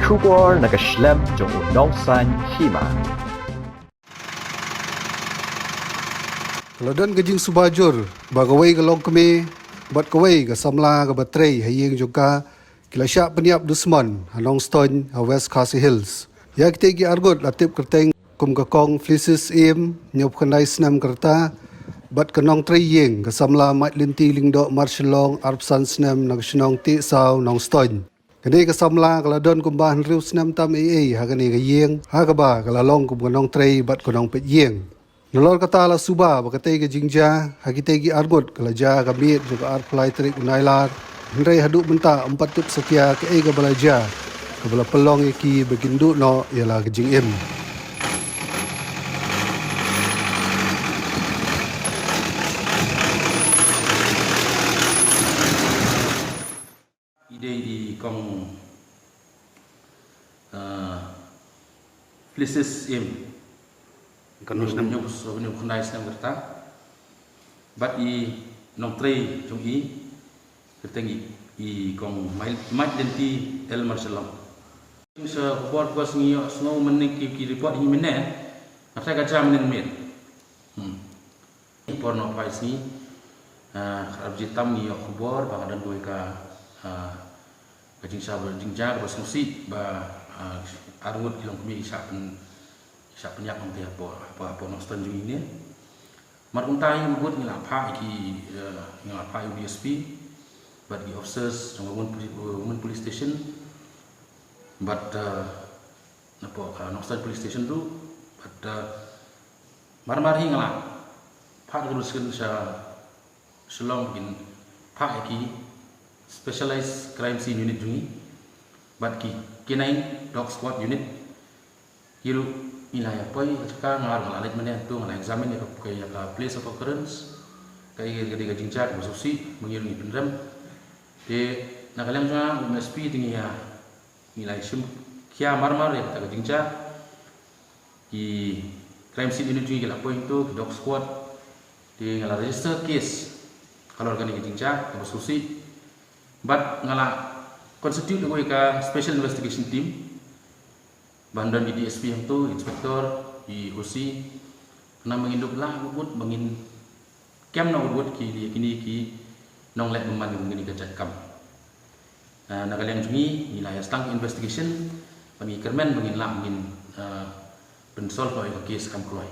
Schubor nakaslem jong unongsan hima. Keladon gajing subajur, bagawai galong kami, bat kawai ga samla ga batray hayeng juga kilasya peniap dusman hanong stone ha West Khasi Hills. Ya kita gi argot latip kerteng kum kakong flisis im nyop kanai snam kerta bat kanong tray yeng ga samla mat linti lingdo marshalong arpsan snam nag shnong ti saw nong stone. Kani ga samla keladon kumbahan riu snam tam ha kani ga yeng ha ga ba galalong kum kanong tray bat kanong pet yeng. Nolol kata la suba bakatai ke jingja hakite gi argot kalaja kamit juga ar plai trik unailar hendrai haduk benta 4 tip setia ke ga balaja ke bala pelong iki begindu no ialah ke jing im. Ide di kong flisis im kan nam nyok so nyok kunai snam kerta bat I nong trei jong ketengi I kong mai denti el marsalam sa report was ngi snow menik ki report hi mene after ka jam nen met porno pais ni abji tam ni khobor ba dan doi ka kajing sabar jingja ba sungsi ba arut kilong kami sa penyak ng tiap apa nostan jung ini maruntai buat ngilapa iki ngilapa UBSP but the officers ng women police station but napo nostan police station tu but mar ngila pa teruskan sa selong bikin pa iki specialized crime scene unit jungi but ki canine dog squad unit hiru ilaya poi ka ngalit mene tu ngal examine ya ka place of occurrence kai gadi gajing chat mususi mengirungi pendem de nagalang jua MSP tingi ya nilai sim kia marmar ya ta gajing chat di crime scene unit juga la poi tu dog squad di ngala register case kalau organi gajing chat mususi but ngala constitute ka special investigation team bandan di DSP yang tu inspektor di OC kena menginduk lah bubut mengin kem na bubut kini nong let meman mengini kejat kam nakaliang jungi nilai stang investigation bagi kermen mengin lah mengin pensol kau kes kam keluar.